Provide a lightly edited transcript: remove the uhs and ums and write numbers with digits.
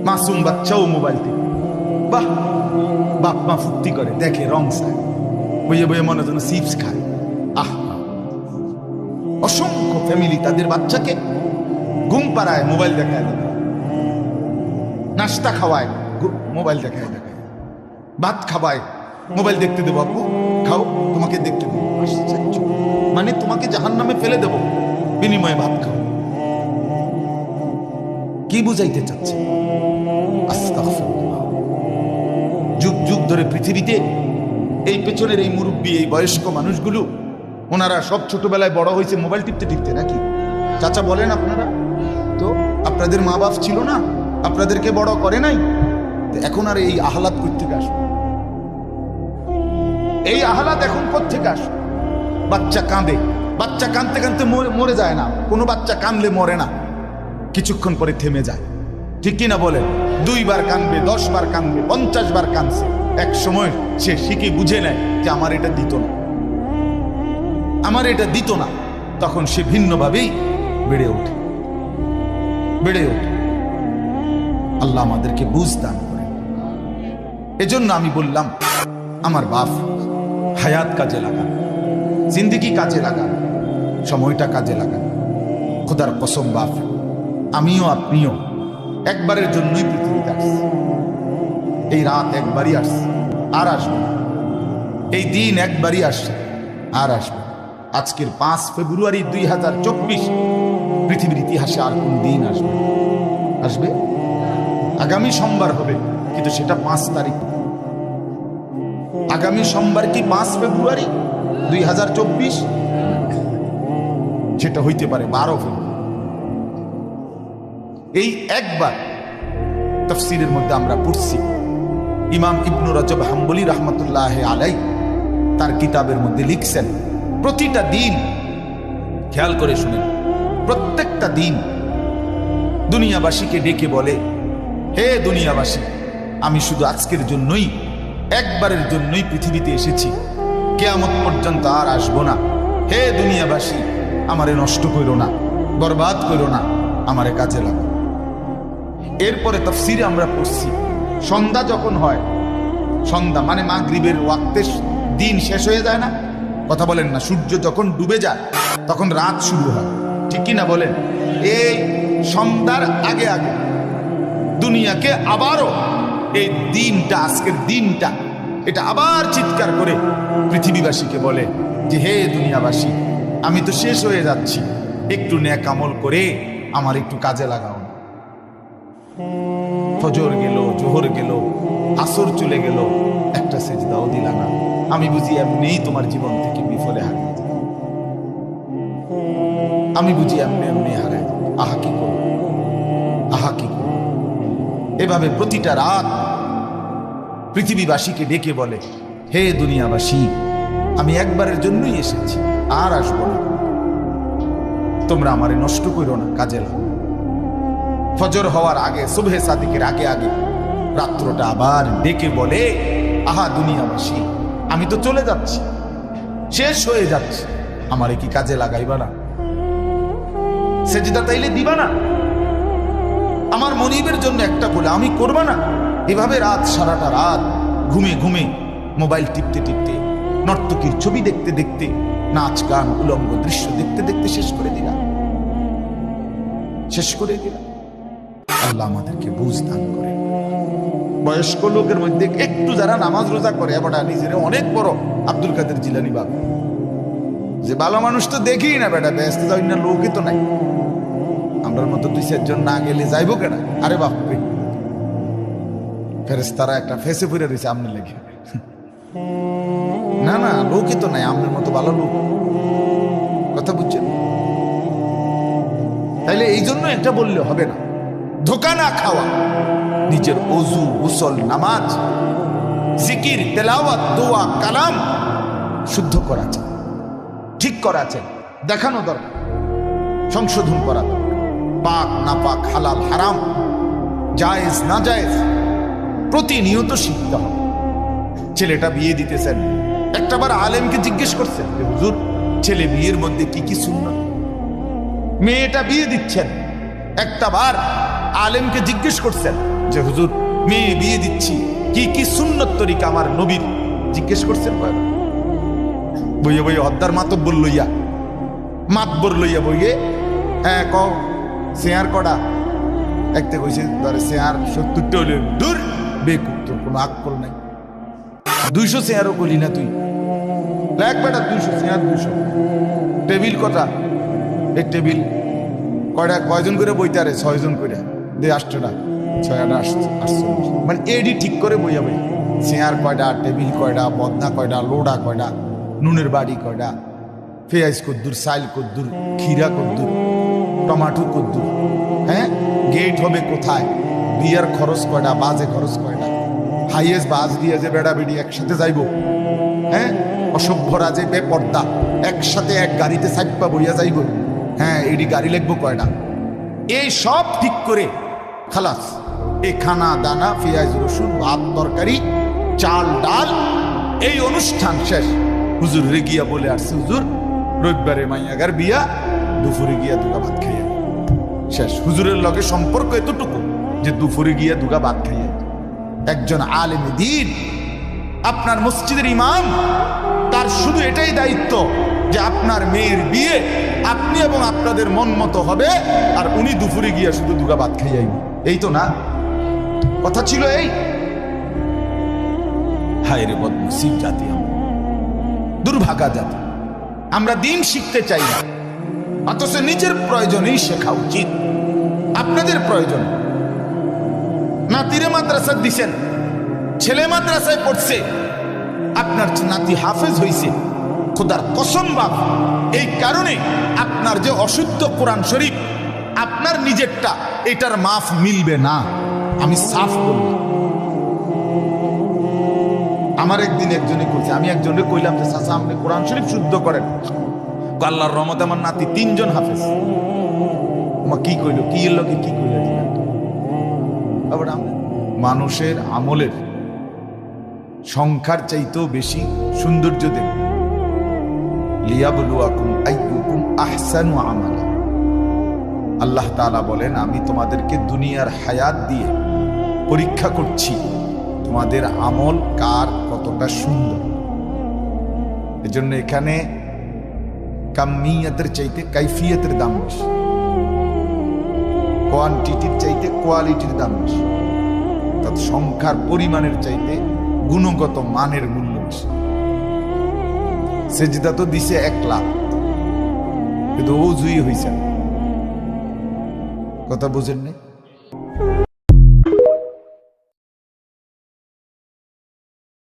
মাসুম বাচ্চাও মোবাইল টিপে, বাহ, বাপ মা ফুর্তি করে, দেখে রং চায়, বইয়ে বইয়ে মনে যেন চিপস খায়। আহ, অসংখ্য ফ্যামিলি তাদের বাচ্চাকে ঘুম পাড়ায় মোবাইল দেখায়, নাস্তা খাওয়ায় মোবাইল দেখায়, ভাত খাওয়ায় মোবাইল দেখতে দেবো, আপু খাও, তোমাকে দেখতে দেবো, মানে তোমাকে জাহান্নামে ফেলে দেবো, বিনিময়ে ভাত খাও। কি বুঝাইতে চাচ্ছে? আস্তাগফিরুল্লাহ। যুগ যুগ ধরে পৃথিবীতে এই পেছনের এই মুরব্বী, এই বয়স্ক মানুষগুলো, ওনারা সব ছোটবেলায় বড় হয়েছে মোবাইল টিপতে টিপতে, নাকি চাচা বলেন আপনারা? তো আপনাদের মা বাপ ছিল না, আপনাদেরকে বড় করে নাই, এখন আর এই আহ্লাদ কোত্থেকে আসবে? এই আহ্লাদ এখন কোত্থেকে আসবে? বাচ্চা কাঁদে, বাচ্চা কাঁদতে কাঁদতে মরে যায় না, কোনো বাচ্চা কাঁদলে মরে না, কিছুক্ষণ পরে থেমে যায়, ঠিক কিনা বলেন? 2 বার কাঁদবে, 10 বার কাঁদবে, 50 বার কাঁদছে, এক সময় সে শিখে বুঝে নেয় যে আমার এটা দিত না, আমার এটা দিত না, তখন সে ভিন্নভাবেই বেড়ে ওঠে, বেড়ে ওঠে। আল্লাহ আমাদেরকে বুঝ দান করে। এজন্য আমি বললাম, আমার বাপ, হায়াত কাজে লাগান, জিন্দেগি কাজে লাগান, সময়টা কাজে লাগান। খোদার কসম বাপ, আমিও আপনিও একবারের জন্যই পৃথিবীতে আসছি। এই রাত একবারই আসছে, আর আসবে না। এই দিন একবারই আসছে, আর আসবে। আজকের 5 ফেব্রুয়ারি 2024 পৃথিবীর ইতিহাসে আর কোন দিন আসবে? আসবে আগামী সোমবার হবে, কিন্তু সেটা 5 তারিখ। আগামী সোমবার কি 5 ফেব্রুয়ারি 2024? সেটা হইতে পারে 12 ফেব্রুয়ারি। এই একবার তাফসীরের মধ্যে আমরা পড়ছি, ইমাম ইবনু রজব হাম্বলি রাহমাতুল্লাহ আলাই তার কিতাবের মধ্যে লিখছেন, প্রতিটা দিন, খেয়াল করে শুনেন, প্রত্যেকটা দিন দুনিয়াবাসীকে ডেকে বলে, হে দুনিয়াবাসী, আমি শুধু আজকের জন্যই, একবারের জন্যই পৃথিবীতে এসেছি, কিয়ামত পর্যন্ত আর আসবো না। হে দুনিয়াবাসী, আমারে নষ্ট করো না, বরবাদ করো না, আমারে কাজে লাগো। এরপরে তাফসীরে আমরা পড়ছি, সন্ধ্যা যখন হয়, সন্ধ্যা মানে মাগরিবের ওয়াক্তে দিন শেষ হয়ে যায় না? কথা বলেন না? সূর্য যখন ডুবে যায় তখন রাত শুরু হয়, ঠিক কি না বলেন? এই সন্ধ্যার আগে আগে দুনিয়াকে আবারও এই দিনটা, আজকের দিনটা, এটা আবার চিৎকার করে পৃথিবীবাসীকে বলে যে, হে দুনিয়াবাসী, আমি তো শেষ হয়ে যাচ্ছি, একটু নেক আমল করে আমার একটু কাজে লাগাও। ফজর গেল, জোহর গেল, আসর চলে গেল, একটা সেজদাও দিলা না, আমি বুঝি এমনিই তোমার জীবন থেকে বিফলে হারিয়ে যাবে, আমি বুঝি এমনি এমনি হারাই যাবে। আহা কি করব, আহা কি করব। এভাবে প্রতিটা রাত পৃথিবীবাসীকে ডেকে বলে, হে দুনিয়াবাসী, আমি একবারের জন্যই এসেছি, আর আসবো না, তোমরা আমারে নষ্ট করো না, কাজে লাগো। ফজর হওয়ার আগে, সুবহে সাদিকের আগে আগে রাত্রটা আবার ডেকে বলে, আহা দুনিয়াবাসী, আমি তো চলে যাচ্ছি, শেষ হয়ে যাচ্ছি, আমারে কি কাজে লাগাইবা না? সেজদা তাইলে দিবা না? আমার মনিবের জন্য একটা বলে আমি করবা না? এভাবে রাত, সারাটা রাত ঘুমে ঘুমে, মোবাইল টিপতে টিপতে, নর্তকীর ছবি দেখতে দেখতে, নাচ গান, উলঙ্গ দৃশ্য দেখতে দেখতে শেষ করে দিলাম, শেষ করে দিলাম। আল্লাহ আমাদেরকে বুঝ দান করে। বয়স্ক লোকের মধ্যে একটু যারা নামাজ রোজা করে, এবার নিজের অনেক বড় আব্দুল কাদের জিলানী বাবা, যে ভালো মানুষ তো দেখি না, বেটা ব্যস্ত যাই না, লোকই তো নাই, আমরার মতো 2-4 জন না গেলে যাইবো কেনা? আরে বাপরে, ফেরেশতারা একটা ফেসে ফিরে রয়েছে আমনে লেগে, না না, লোকই তো নাই, আমনের মতো ভালো লোক, কথা বুঝছেন? তাইলে এই জন্য এটা বললে হবে না, ধোকা না খাওয়া, নিজের ওযু, গোসল, নামাজ, জিকির, তেলাওয়াত, দোয়া, কালাম শুদ্ধ করা চাই, ঠিক করা চাই, দেখানো দরকার, সংশোধন করা দরকার। পাক না পাক, হালাল হারাম, জায়েজ না জায়েজ প্রতিনিয়ত শিখতে হবে। ছেলেটা বিয়ে দিতেছেন, একটাবার আলেমকে জিজ্ঞেস করছেন যে হুজুর, ছেলে বিয়ের মধ্যে কি কি সুন্নাত? মেয়েটা বিয়ে দিচ্ছেন, একটাবার আলেমকে জিজ্ঞেস করছেন যে হুজুর মেয়ে বিয়ে দিচ্ছি, কি কি সুন্নত তরিকা আমার নবীর জিজ্ঞেস করছেন কয়বার। বইয়ে বইয়ে হদ্দার মাতব্বর লইয়া মাতবর লইয়া বইয়ে হ্যাঁ ক শেয়ার কটা একটা কইছে ধরে শেয়ার 70টা হলে দূর বেকুব, তোর কোনো আকল নাই। 200 শেয়ারও করলি না তুই, লেখ বেটা 200 শেয়ার 200। টেবিল কটা, এই টেবিল কয়টা কয়জন করে বইতে আরে 6 জন করে দে 8টা 6-8 মানে এডি ঠিক করে বইয়া বই চেয়ার কয়টা, টেবিল কয়টা, বদনা কয়টা, লোডা কয়টা, নুনের বাড়ি কয়টা, পেঁয়াজ কদ্দুর, সাইল কদ্দুর, ক্ষীরা কদ্দুর, টমাটো কদ্দুর, হ্যাঁ গেট হবে কোথায়, বিয়ার খরচ কয়টা, বাজে খরচ কয়টা, হাইয়েস্ট বাজ দিয়ে যে বেড়া বেড়ি একসাথে যাইব, হ্যাঁ অসভ্যরা যে বেপর্দা একসাথে এক গাড়িতে সাইপা বইয়া যাইব, হ্যাঁ এডি গাড়ি লাগবো কয়টা, এই সব ঠিক করে খালাস এই খানা দানা পেঁয়াজ রসুন ভাত তরকারি চাল ডাল এই অনুষ্ঠান শেষ। হুজুর রে গিয়া বলে আসছে হুজুর রবিবারে মাইয়াগার বিয়া, দুপুরে গিয়া দুগা ভাত খাইয়া শেষ। হুজুরের লগে সম্পর্ক এতটুকু যে দুপুরে গিয়া দুগা ভাত খাইয়া। একজন আলেমে দ্বীন আপনার মসজিদের ইমাম, তার শুধু এটাই দায়িত্ব যে আপনার মেয়ের বিয়ে আপনি এবং আপনাদের মন মতো হবে, আর উনি দুপুরে গিয়া শুধু দুগা ভাত খাইয়াই। এই তো না কথা ছিল। এই হায় রে বদনসিব জাতি, দুর্ভাগা জাতি। আমরা দিন শিখতে চাই না, অথচ নিজের প্রয়োজনেই শেখা উচিত। আপনাদের প্রয়োজন, নাতিরে মাদ্রাসা দিছেন, ছেলে মাদ্রাসায় পড়ছে, আপনার নাতি হাফেজ হইছে, খোদার কসম বাপ এই কারণে আপনার যে অশুদ্ধ কোরআন শরীফ আপনার নিজেরটা, এটার মাফ মিলবে না। আমি সাফ বলি। আমার একদিন একজনে কইছে, আমি একজনে কইলাম যে চাচা আপনি কোরআন শরীফ শুদ্ধ করেন, আল্লাহর রহমতে আমার নাতি 3 জন হাফেজ। মা কি কইল, কি এর লগে কি কইল দিলেন। আবার মানুষের আমলের সংখ্যার চাইতেও বেশি সৌন্দর্য দেন। লিয়াবলুয়াকুম আইয়ুকুম আহসানু আমালা। আল্লাহ তাআলা বলেন আমি তোমাদেরকে দুনিয়ার হায়াত দিয়ে পরীক্ষা করছি তোমাদের আমল কার কতটা সুন্দর। এজন্য এখানে কামিয়াতের চাইতে কাইফিয়াতের দাম বেশি, কোয়ান্টিটির চাইতে কোয়ালিটির দাম বেশি, অর্থাৎ সংখ্যার পরিমাণের চাইতে গুণগত মানের মূল্য বেশি। সেজদা তো দিছে 1 লাখ, কিন্তু ওজুই হইছে না। কথা বুঝেন নাই?